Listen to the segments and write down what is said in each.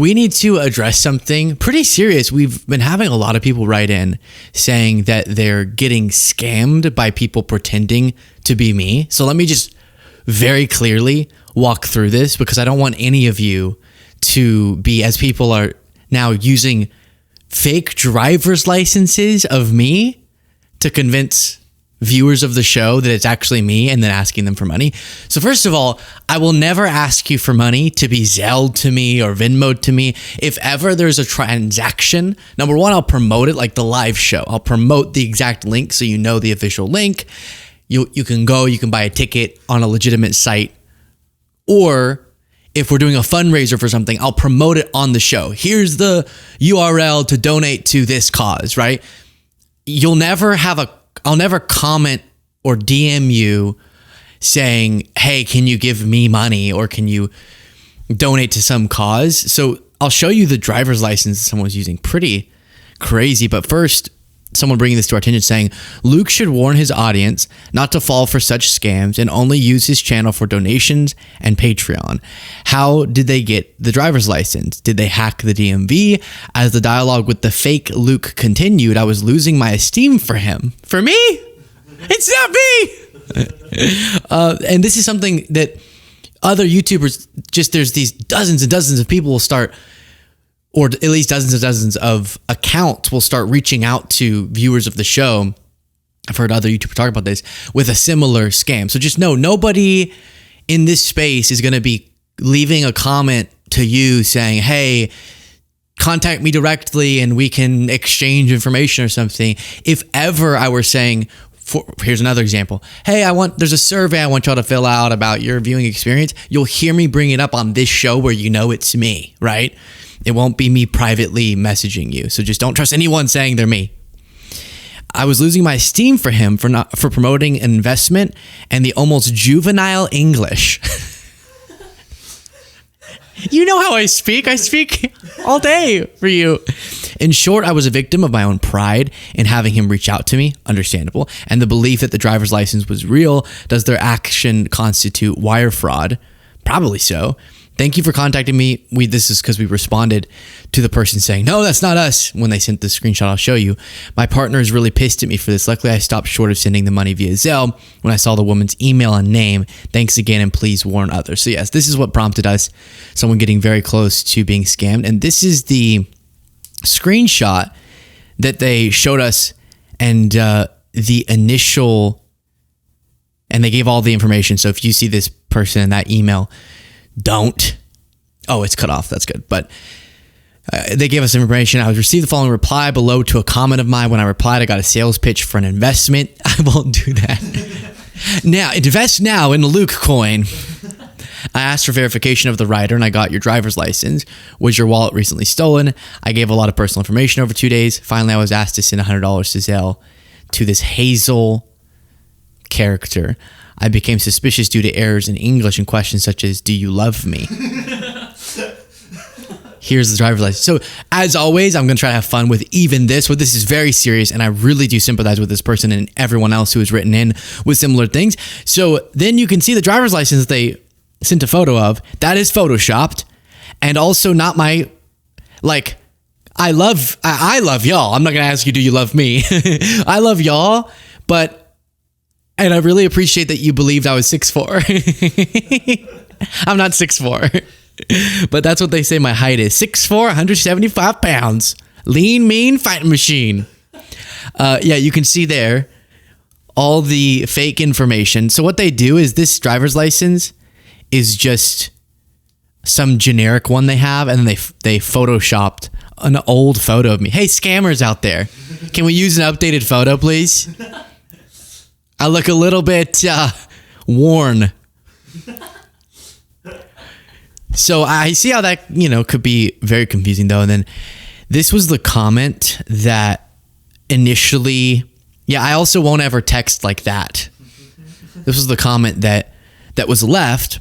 we need to address something pretty serious. We've been having a lot of people write in saying that they're getting scammed by people pretending to be me. So let me just very clearly walk through this, because I don't want any of you to be, as people are now using fake driver's licenses of me to convince viewers of the show that it's actually me and then asking them for money. So first of all, I will never ask you for money to be Zelled to me or Venmo'd to me. If ever there's a transaction, number one, I'll promote it like the live show. I'll promote the exact link so you know the official link. You can go, you can buy a ticket on a legitimate site. Or if we're doing a fundraiser for something, I'll promote it on the show. Here's the URL to donate to this cause, right? I'll never comment or DM you saying, hey, can you give me money or can you donate to some cause? So I'll show you the driver's license someone's using. Pretty crazy. But first, someone bringing this to our attention saying, Luke should warn his audience not to fall for such scams and only use his channel for donations and Patreon. How did they get the driver's license? Did they hack the DMV? As the dialogue with the fake Luke continued, I was losing my esteem for him. For me? It's not me! And this is something that other YouTubers, there's these dozens and dozens of people will start, or at least dozens and dozens of accounts will start reaching out to viewers of the show. I've heard other YouTubers talk about this with a similar scam. So just know, nobody in this space is going to be leaving a comment to you saying, hey, contact me directly and we can exchange information or something. If ever I were saying, here's another example. Hey, there's a survey I want y'all to fill out about your viewing experience. You'll hear me bring it up on this show where you know it's me, right? It won't be me privately messaging you. So just don't trust anyone saying they're me. I was losing my esteem for him for promoting an investment and the almost juvenile English. You know how I speak. I speak all day for you. In short, I was a victim of my own pride in having him reach out to me, understandable, and the belief that the driver's license was real. Does their action constitute wire fraud? Probably so. Thank you for contacting me. This is because we responded to the person saying, no, that's not us, when they sent the screenshot. I'll show you. My partner is really pissed at me for this. Luckily, I stopped short of sending the money via Zelle when I saw the woman's email and name. Thanks again, and please warn others. So yes, this is what prompted us, someone getting very close to being scammed. And this is the screenshot that they showed us, and the initial, and they gave all the information. So if you see this person in that email, it's cut off. That's good. But they gave us some information. I was received the following reply below to a comment of mine. When I replied, I got a sales pitch for an investment. I won't do that. Now, invest now in Luke coin. I asked for verification of the writer and I got your driver's license. Was your wallet recently stolen? I gave a lot of personal information over 2 days. Finally, I was asked to send $100 to Zelle to this Hazel character. I became suspicious due to errors in English and questions such as, do you love me? Here's the driver's license. So as always, I'm going to try to have fun with even this, but this is very serious. And I really do sympathize with this person and everyone else who has written in with similar things. So then you can see the driver's license that they sent a photo of. That is photoshopped. And also not my, I love y'all. I'm not going to ask you, do you love me? I love y'all, and I really appreciate that you believed I was 6'4". I'm not 6'4", but that's what they say my height is. 6'4", 175 pounds. Lean, mean, fighting machine. You can see there all the fake information. So what they do is this driver's license is just some generic one they have, and then they photoshopped an old photo of me. Hey, scammers out there, can we use an updated photo, please? I look a little bit worn. So I see how that, could be very confusing though. And then this was the comment that initially, I also won't ever text like that. This was the comment that was left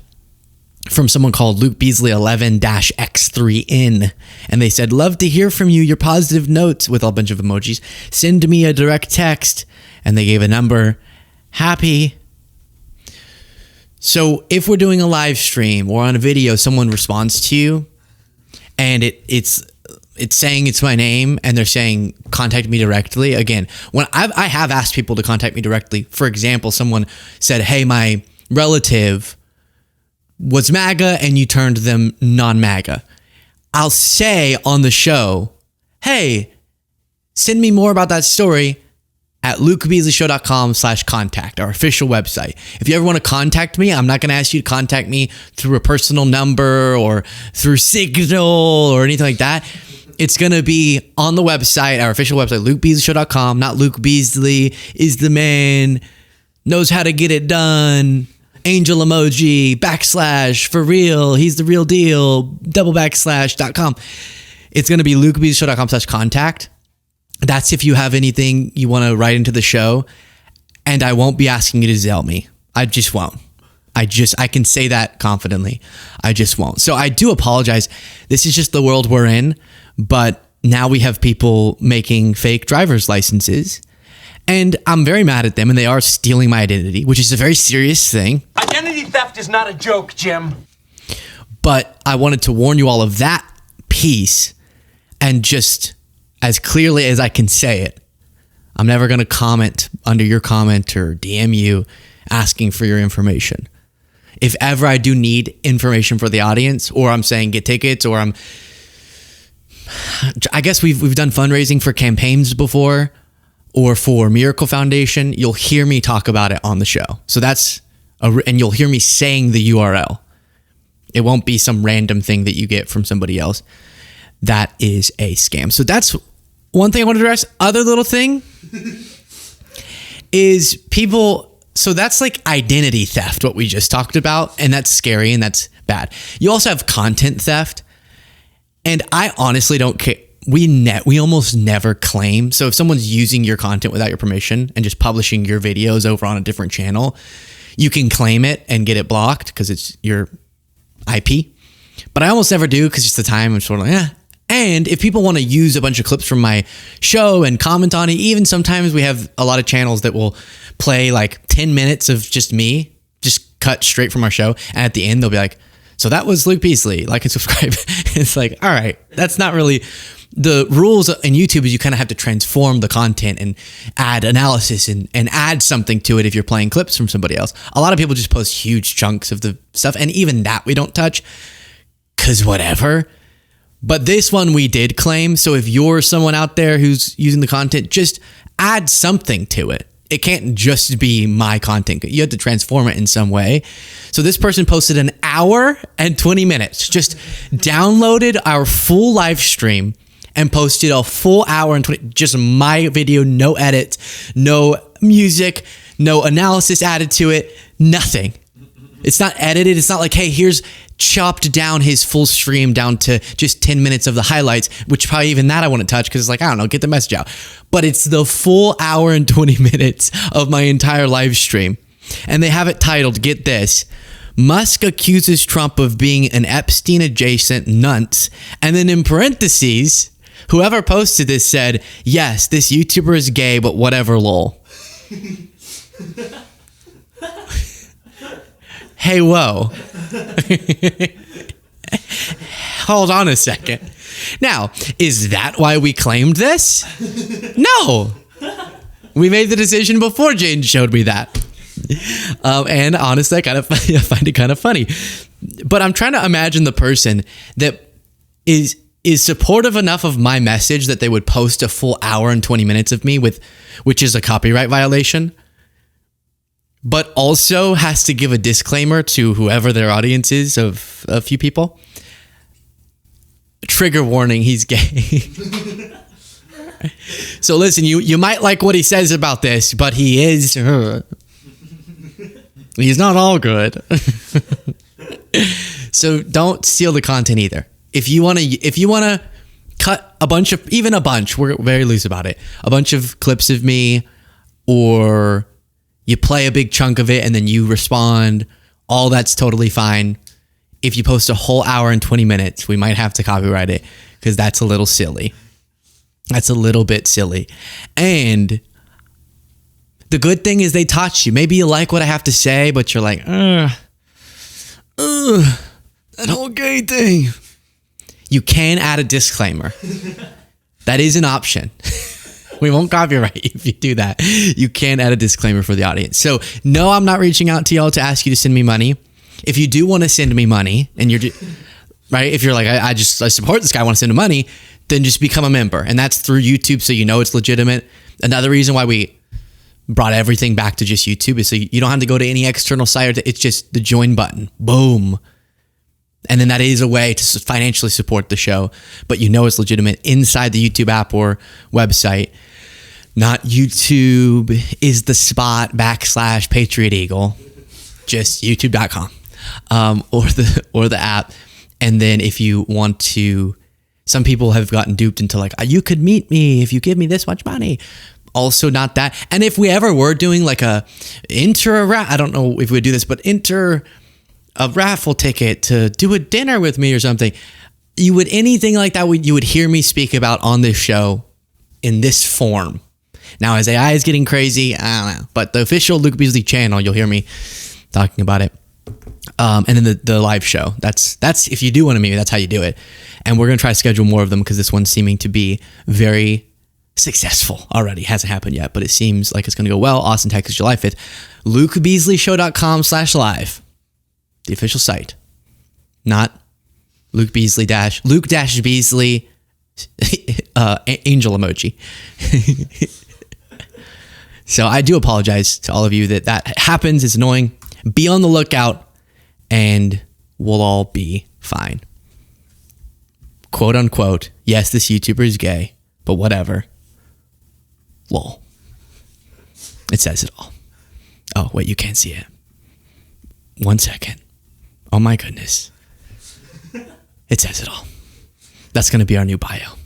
from someone called Luke Beasley 11-X3N. And they said, love to hear from you, your positive notes, with a bunch of emojis. Send me a direct text. And they gave a number. Happy. So if we're doing a live stream or on a video, someone responds to you and it's saying it's my name, and they're saying contact me directly. Again, when I have asked people to contact me directly. For example, someone said, hey, my relative was MAGA and you turned them non-MAGA. I'll say on the show, hey, send me more about that story at lukebeasleyshow.com/contact, our official website. If you ever want to contact me, I'm not going to ask you to contact me through a personal number or through Signal or anything like that. It's going to be on the website, our official website, lukebeasleyshow.com, not Luke Beasley is the man, knows how to get it done, angel emoji, / for real, he's the real deal, /.com. It's going to be lukebeasleyshow.com/contact. That's if you have anything you want to write into the show, and I won't be asking you to Zelle me. I just won't. I can say that confidently. I just won't. So I do apologize. This is just the world we're in, but now we have people making fake driver's licenses, and I'm very mad at them, and they are stealing my identity, which is a very serious thing. Identity theft is not a joke, Jim. But I wanted to warn you all of that piece, and just as clearly as I can say it, I'm never going to comment under your comment or DM you asking for your information. If ever I do need information for the audience, or I'm saying get tickets, or I guess we've done fundraising for campaigns before, or for Miracle Foundation, you'll hear me talk about it on the show. So and you'll hear me saying the URL. It won't be some random thing that you get from somebody else. That is a scam. So that's one thing I want to address. Other little thing is people. So that's like identity theft, what we just talked about. And that's scary and that's bad. You also have content theft. And I honestly don't care. We almost never claim. So if someone's using your content without your permission and just publishing your videos over on a different channel, you can claim it and get it blocked because it's your IP. But I almost never do because it's the time. I'm sort of like, And if people want to use a bunch of clips from my show and comment on it, even sometimes we have a lot of channels that will play like 10 minutes of just me, just cut straight from our show. And at the end, they'll be like, so that was Luke Beasley, like and subscribe. It's like, all right, that's not really the rules in YouTube. Is you kind of have to transform the content and add analysis and add something to it if you're playing clips from somebody else. A lot of people just post huge chunks of the stuff. And even that we don't touch because whatever. But this one we did claim. So if you're someone out there who's using the content, just add something to it. It can't just be my content. You have to transform it in some way. So this person posted an hour and 20 minutes, just downloaded our full live stream and posted a full hour and 20, just my video, no edits, no music, no analysis added to it, nothing. It's not edited. It's not like, hey, here's chopped down his full stream down to just 10 minutes of the highlights, which probably even that I wouldn't touch because it's like, I don't know, get the message out. But it's the full hour and 20 minutes of my entire live stream. And they have it titled, get this, Musk accuses Trump of being an Epstein adjacent nunts. And then in parentheses, whoever posted this said, yes, this YouTuber is gay, but whatever, lol. Hey, whoa. Hold on a second. Now, is that why we claimed this? No. We made the decision before Jane showed me that. And honestly, I find it kind of funny. But I'm trying to imagine the person that is supportive enough of my message that they would post a full hour and 20 minutes of me which is a copyright violation, but also has to give a disclaimer to whoever their audience is of a few people. Trigger warning, he's gay. So listen, you might like what he says about this, but he's not all good. So don't steal the content either. If you want to cut we're very loose about it, a bunch of clips of me, or you play a big chunk of it and then you respond, all that's totally fine. If you post a whole hour and 20 minutes, we might have to copyright it because that's a little silly. That's a little bit silly. And the good thing is they taught you. Maybe you like what I have to say, but you're like, that whole gay thing. You can add a disclaimer. That is an option. We won't copyright you if you do that. You can add a disclaimer for the audience. So no, I'm not reaching out to y'all to ask you to send me money. If you do want to send me money and you're right, if you're like, I support this guy, I want to send him money, then just become a member. And that's through YouTube, so you know it's legitimate. Another reason why we brought everything back to just YouTube is so you don't have to go to any external site. It's just the join button. Boom. And then that is a way to financially support the show, but you know it's legitimate inside the YouTube app or website. Not YouTube is the spot / Patriot Eagle, just youtube.com or the app. And then if you want to, some people have gotten duped into like, you could meet me if you give me this much money. Also not that. And if we ever were doing like I don't know if we would do this, but enter a raffle ticket to do a dinner with me or something, anything like that, you would hear me speak about on this show in this form. Now, as AI is getting crazy, I don't know, but the official Luke Beasley channel, you'll hear me talking about it. And then the live show, that's if you do want to meet me, that's how you do it. And we're going to try to schedule more of them because this one's seeming to be very successful already. Hasn't happened yet, but it seems like it's going to go well. Austin, Texas, July 5th. LukeBeasleyShow.com/live. The official site. Not Luke Beasley Luke Beasley angel emoji. So I do apologize to all of you that happens. It's annoying. Be on the lookout and we'll all be fine. Quote unquote. Yes, this YouTuber is gay, but whatever. Lol. It says it all. Oh, wait, you can't see it. 1 second. Oh my goodness. It says it all. That's going to be our new bio.